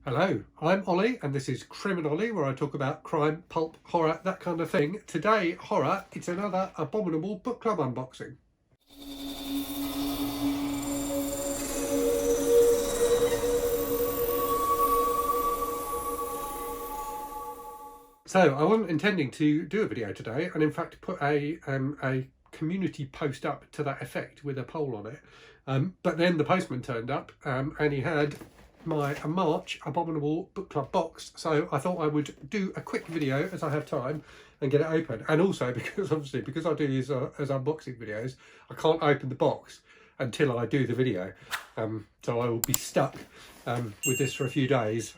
Hello, I'm Ollie and this is Criminolly, where I talk about crime, pulp, horror, that kind of thing. Today, horror, it's another Abominable Book Club unboxing. So I wasn't intending to do a video today, and in fact put a community post up to that effect with a poll on it. But then the postman turned up and he had my March Abominable Book Club box, so I thought I would do a quick video as I have time and get it open. And also because obviously because I do these as unboxing videos, I can't open the box until I do the video, so I will be stuck with this for a few days,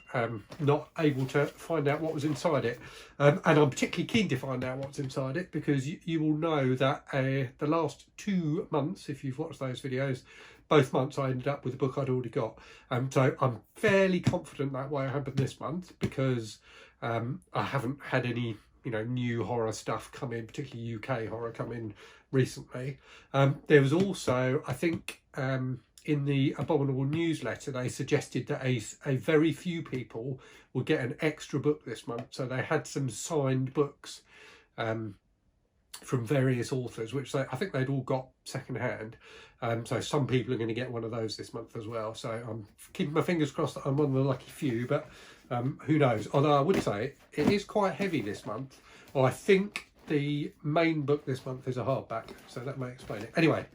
not able to find out what was inside it, and I'm particularly keen to find out what's inside it because you will know that the last 2 months, if you've watched those videos, both months I ended up with a book I'd already got, so I'm fairly confident that way happened this month because I haven't had any new horror stuff come in, particularly UK horror come in recently. There was also, I think, in the Abominable newsletter, they suggested that a very few people will get an extra book this month. So they had some signed books from various authors, which I think they'd all got secondhand. So some people are going to get one of those this month as well. So I'm keeping my fingers crossed that I'm one of the lucky few, but who knows? Although I would say it is quite heavy this month. Well, I think the main book this month is a hardback, so that may explain it. Anyway,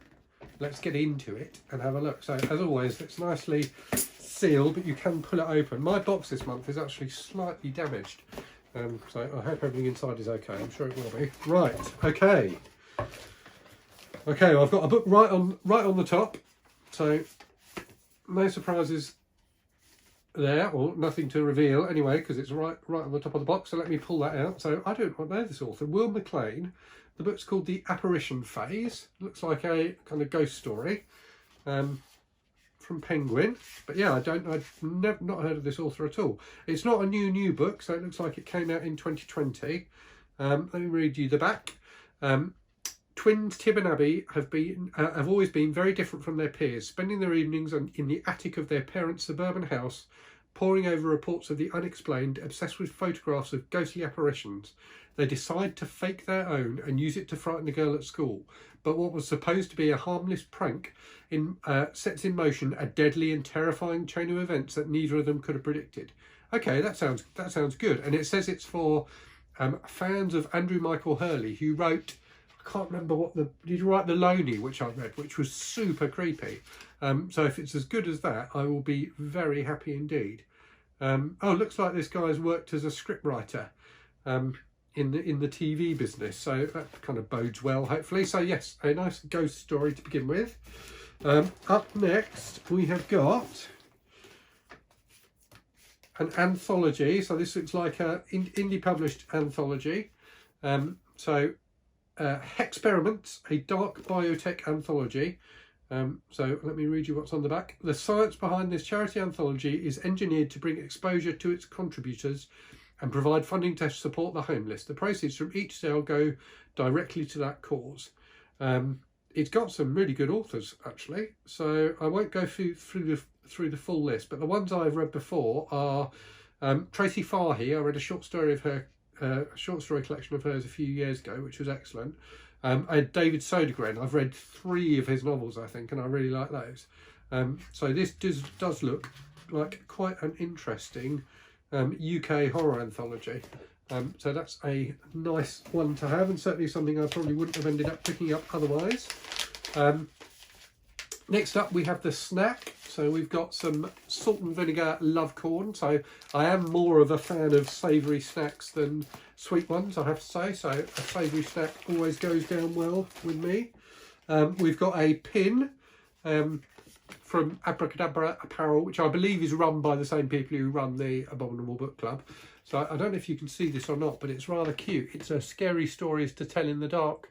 let's get into it and have a look. So as always, it's nicely sealed, but you can pull it open. My box this month is actually slightly damaged, so I hope everything inside is okay. I'm sure it will be. Right, okay, well, I've got a book right on the top, so no surprises there, or nothing to reveal anyway, because it's right on the top of the box. So let me pull that out. So I don't know this author, Will McLean. The book's called The Apparition Phase. Looks like a kind of ghost story from Penguin. But yeah, I've not heard of this author at all. It's not a new book, so it looks like it came out in 2020. Let me read you the back. Twins Tib and Abby have always been very different from their peers, spending their evenings in the attic of their parents' suburban house, poring over reports of the unexplained, obsessed with photographs of ghostly apparitions. They decide to fake their own and use it to frighten a girl at school. But what was supposed to be a harmless prank sets in motion a deadly and terrifying chain of events that neither of them could have predicted. Okay, that sounds good. And it says it's for fans of Andrew Michael Hurley, who wrote, I can't remember did you write The Loney, which I read, which was super creepy. So if it's as good as that, I will be very happy indeed. Oh, looks like this guy's worked as a scriptwriter in the TV business, so that kind of bodes well, hopefully. So yes, a nice ghost story to begin with. Up next, we have got an anthology. So this looks like a indie published anthology. Experiments, a dark biotech anthology. So let me read you what's on the back. The science behind this charity anthology is engineered to bring exposure to its contributors and provide funding to support the homeless. The proceeds from each sale go directly to that cause. It's got some really good authors actually, so I won't go through the full list, but the ones I've read before are Tracy Fahey. I read a short story of her. A short story collection of hers a few years ago, which was excellent. And David Sodergren, I've read 3 of his novels, I think, and I really like those. So this does look like quite an interesting UK horror anthology. So that's a nice one to have, and certainly something I probably wouldn't have ended up picking up otherwise. Next up, we have the snack. So we've got some salt and vinegar love corn. So I am more of a fan of savoury snacks than sweet ones, I have to say. So a savoury snack always goes down well with me. We've got a pin from Abracadabra Apparel, which I believe is run by the same people who run the Abominable Book Club. So I don't know if you can see this or not, but it's rather cute. It's a Scary Stories to Tell in the Dark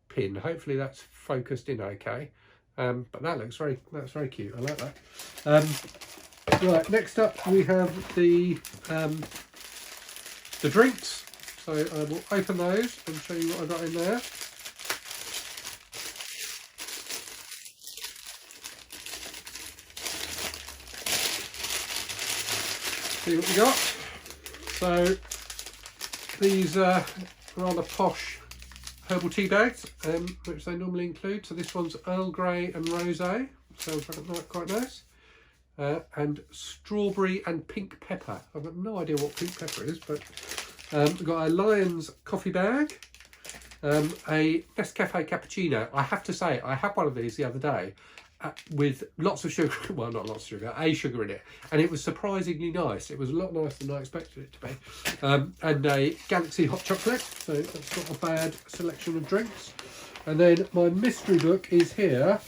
pin. Hopefully that's focused in okay. But that's very cute. I like that. Right, next up we have the drinks. So I will open those and show you what I got in there. see what we got. So these rather posh herbal tea bags, which they normally include. So this one's Earl Grey and Rosé, sounds quite nice. And strawberry and pink pepper. I've got no idea what pink pepper is, but we've got a Lion's coffee bag, a Nescafe cappuccino. I have to say, I had one of these the other day with lots of sugar, well, not lots of sugar, sugar in it, and it was surprisingly nice. It was a lot nicer than I expected it to be. And a Galaxy hot chocolate, so that's not a bad selection of drinks. And then my mystery book is here.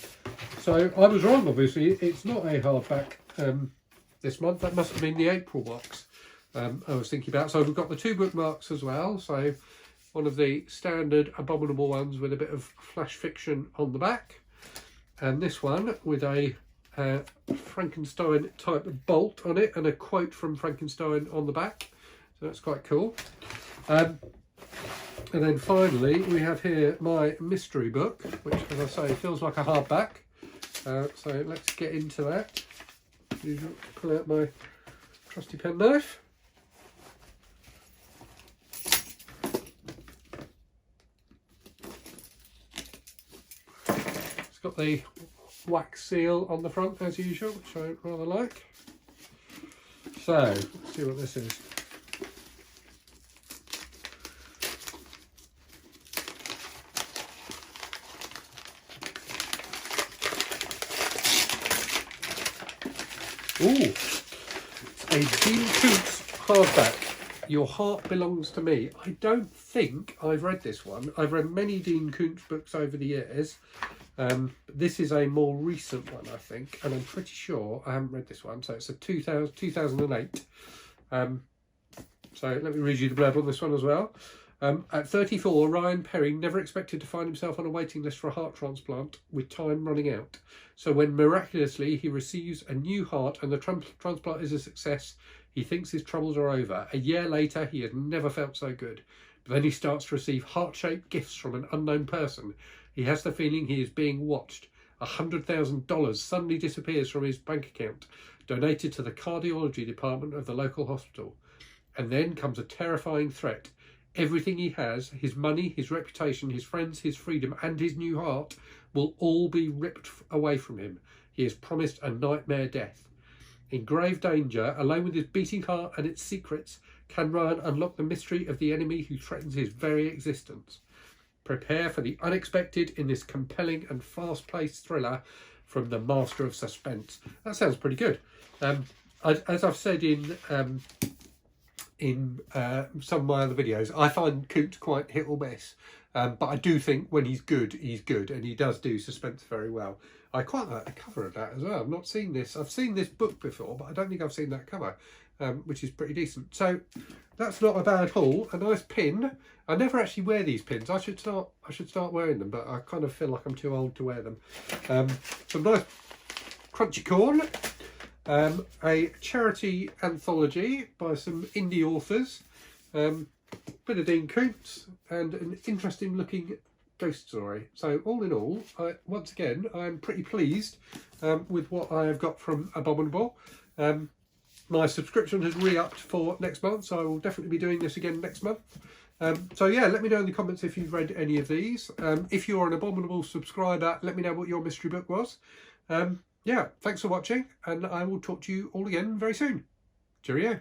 So I was wrong, obviously. It's not a hardback this month. That must have been the April box I was thinking about. So we've got the 2 bookmarks as well. So one of the standard Abominable ones with a bit of flash fiction on the back. And this one with a Frankenstein type bolt on it and a quote from Frankenstein on the back. So that's quite cool. And then finally we have here my mystery book, which, as I say, feels like a hardback. So let's get into that. Pull out my trusty penknife. It's got the wax seal on the front as usual, which I rather like. So let's see what this is. Ooh, it's a Dean Koontz hardback, Your Heart Belongs to Me. I don't think I've read this one. I've read many Dean Koontz books over the years. This is a more recent one, I think, and I'm pretty sure I haven't read this one. So it's a 2008. So let me read you the blurb on this one as well. At 34, Ryan Perry never expected to find himself on a waiting list for a heart transplant with time running out. So when miraculously he receives a new heart and the transplant is a success, he thinks his troubles are over. A year later, he had never felt so good. But then he starts to receive heart-shaped gifts from an unknown person. He has the feeling he is being watched. $100,000 suddenly disappears from his bank account, donated to the cardiology department of the local hospital. And then comes a terrifying threat. Everything he has, his money, his reputation, his friends, his freedom, and his new heart will all be ripped away from him. He is promised a nightmare death. In grave danger, alone with his beating heart and its secrets, can Ryan unlock the mystery of the enemy who threatens his very existence. Prepare for the unexpected in this compelling and fast-paced thriller from the master of suspense. That sounds pretty good. As I've said in some of my other videos, I find Koontz quite hit or miss, but I do think when he's good, and he does do suspense very well. I quite like the cover of that as well. I've not seen this. I've seen this book before, but I don't think I've seen that cover, which is pretty decent. So that's not a bad haul. A nice pin. I never actually wear these pins. I should start wearing them, but I kind of feel like I'm too old to wear them. Some nice crunchy corn. A charity anthology by some indie authors, bit of Dean Koontz, and an interesting looking ghost story. So all in all, once again, I'm pretty pleased with what I have got from Abominable. My subscription has re-upped for next month, so I will definitely be doing this again next month. So yeah, let me know in the comments if you've read any of these. If you're an Abominable subscriber, let me know what your mystery book was. Yeah, thanks for watching, and I will talk to you all again very soon. Cheerio.